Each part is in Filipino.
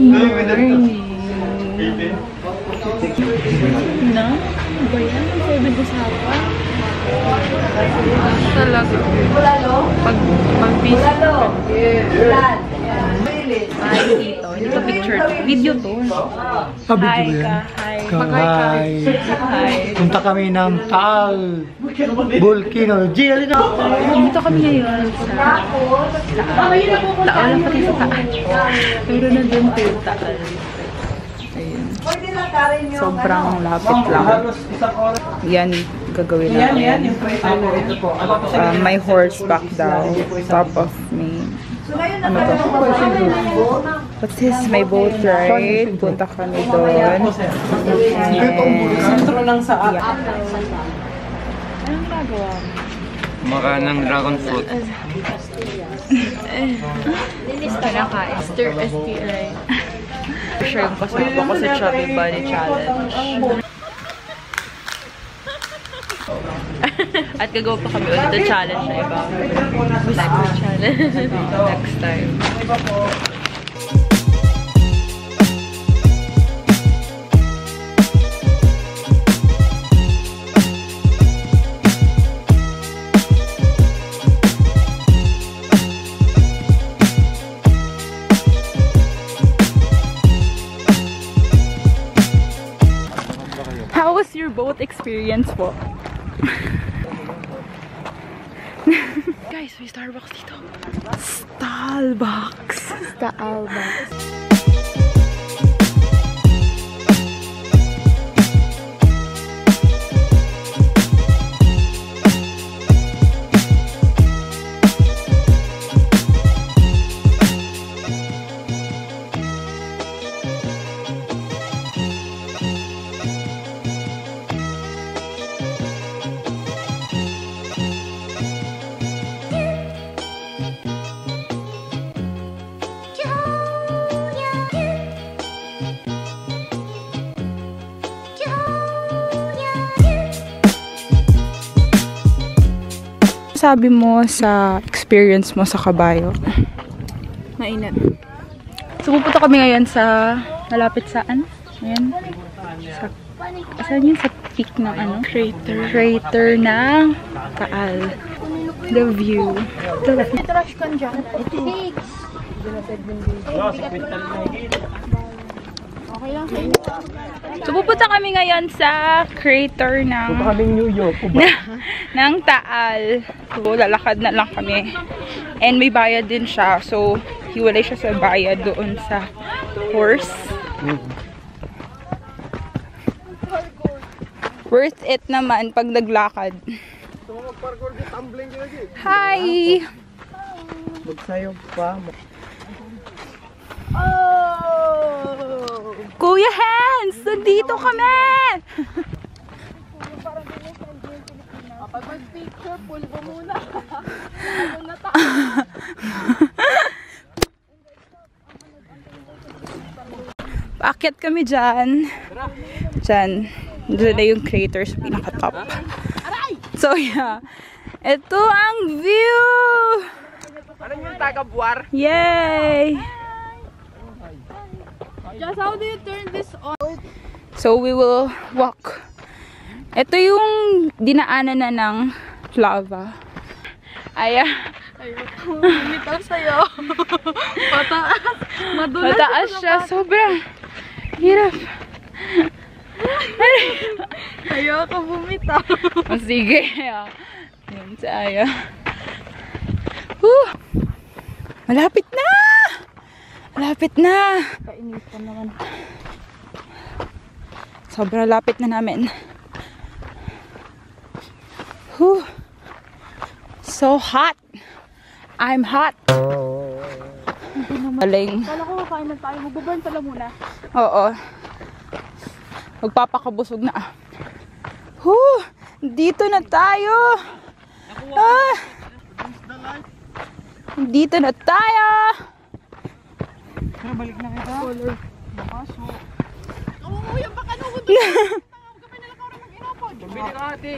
morning. Na? Ba yan? 7 usapan? Talaga. Pag mag-visit ka. Hi, dito. Hindi ka picture to. Video to. Hi ka. Hi. Mag-hi ka. Hi. Punta kami ng Taal Volcano. Dito kami ngayon sa Taal. Taal lang pati sa Taal. Pero nandun pa yung Taal. Ayun. Sobrang lapit lang. Yan, gagawin namin. May horseback daw. Top of me. Ano to? What's this? May boat ride. Punta kami doon. Sentro ng saa. Anong gagawa mo? Maka ng dragon fruit. Kinakain. Stir STI. Share yung kasama ko sa Chubby Body Challenge. At gagawa pa kami ulit ng challenge na iba. Live challenge. Next time. How was your boat experience po? Guys, may Starbucks dito. Starbucks. Sabi mo sa experience mo sa kabayo? Mainit. So pupunta kami ngayon sa malapit saan? Ayan. Saan yun? Sa peak ng ano? Crater ng Taal. The view. Trash kan dyan. So pupunta kami ngayon sa crater ng New York. ng Taal. So lalakad na lang kami. And may bayad din siya. So hiwalay siya sa bayad doon sa horse. Worth it naman pag naglakad. Hi! Magsayog pa. Oh! Kuya Hans! Nandito kami! Pag mag-picture, pulbo muna. Paakyat kami dyan. Dyan. Diyan na yung crater sa pinaka-top. So yeah. Ito ang view! Ano yung taga-buwar? Yay! Just how do you turn this on? So we will walk. Ito yung dinaanan na ng lava. Ayoko. Bumitaw sa'yo. Mataas. Madulas. Mataas siya. Sobrang hirap. Ayoko bumitaw. Oh, sige. Yan si Aya. Malapit na! Malapit na! Kainitan naman. Sobrang lapit na namin. So hot! I'm hot! Galing. Kala ko kakain na tayo. Mag-burn pala muna. Oo. Magpapakabusog na. Dito na tayo! Dito na tayo! Balik na kita. Color. Bakaso. Oo, yung baka nungod. Bili ka ate.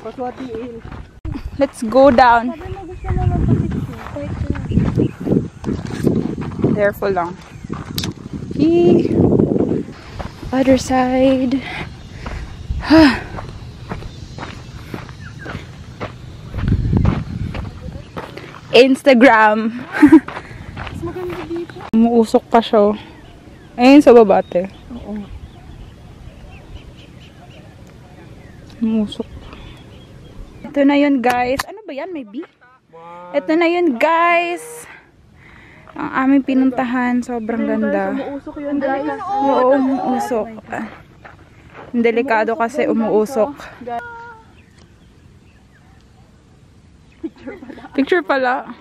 Paswatiin. Let's go down. Sabi mo gusto mo magpapicture. Careful lang. Yee. Other side. Instagram. Umuusok pa siya. Ayun sa baba, te. Oo. Umuusok. Ito na yun, guys. Ano ba yan? May bee? Ito na yun, guys. Ang aming pinuntahan. Sobrang ganda. Umuusok yun, guys. Oo, umuusok. Delikado kasi umuusok. Picture pala.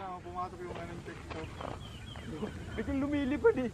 Biglang lumilipad eh.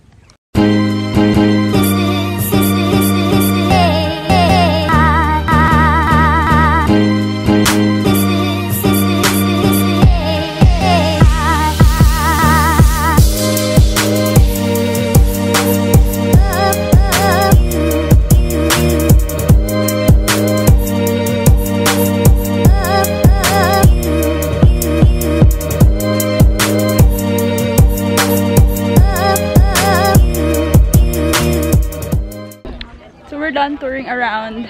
We're done touring around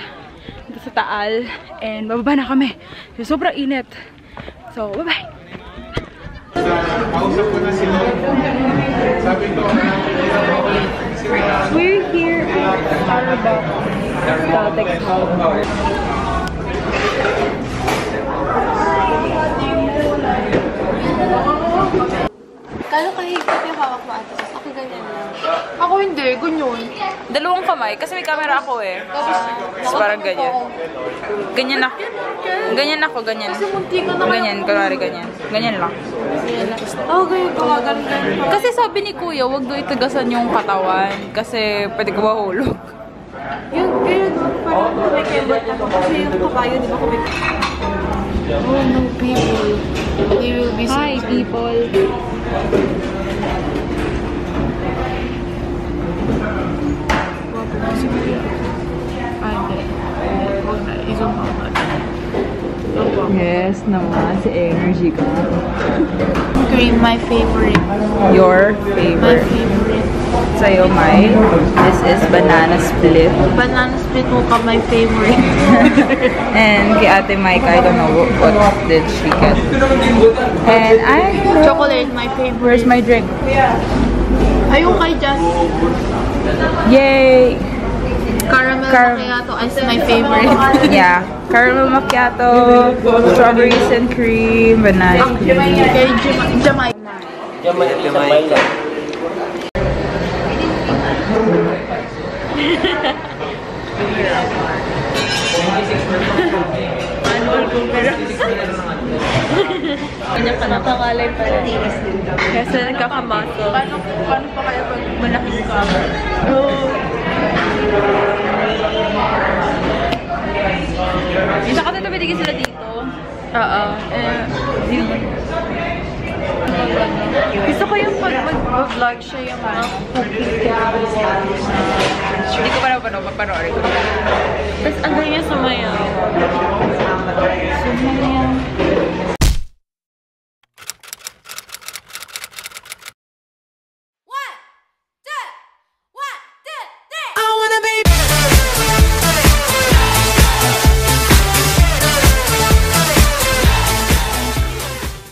dito sa Taal and bababa na kami. So, sobrang init. So, bye-bye! We're here at Starbucks. Caltex House. Kalo kahigpit yung hawak mo, Ate Sus? Ako ganyan lang. Ako hindi, ganyan. Dalawang kamay kasi may camera ako eh. Tapos parang ganyan. Ganyan ako. Ganyan ako, ganyan. Ganyan, kunwari ganyan. Ganyan lang. Oo, ganyan ko nga, ganyan. Kasi sabi ni Kuya, wag daw itigasan yung katawan kasi pwede ka mahulog. Yung ganyan, parang may kembot ako. Kasi yung kabayo, di ba kumit? Oh no, people. They will be so Hi, people. Yes, naman. Si Energy ka. Cream, my favorite. Your My favorite. favorite. Sa'yo, Mai. This is banana split. Banana split mo ka, my favorite. And kay Ate Mike, I don't know what did she get. And I... Chocolate, my favorite. Where's my drink? Ayun kay Just. Yay! Caramel macchiato is my favorite. Yeah. Caramel macchiato, strawberries and cream, banana cream. Kay Jamaica. Jamaica. Kanya pa napangalay pa rin. Kasi nagkakamaso. Paano pa kaya pag malaking ka? Isa ka dito, binigay sila dito. Oo. Gusto ko yung pag mag-vlog siya yung mga cookies. Hindi ko pa napanood, magpanoorin ko. Tapos ang ganyan sumayaw. Sumayaw.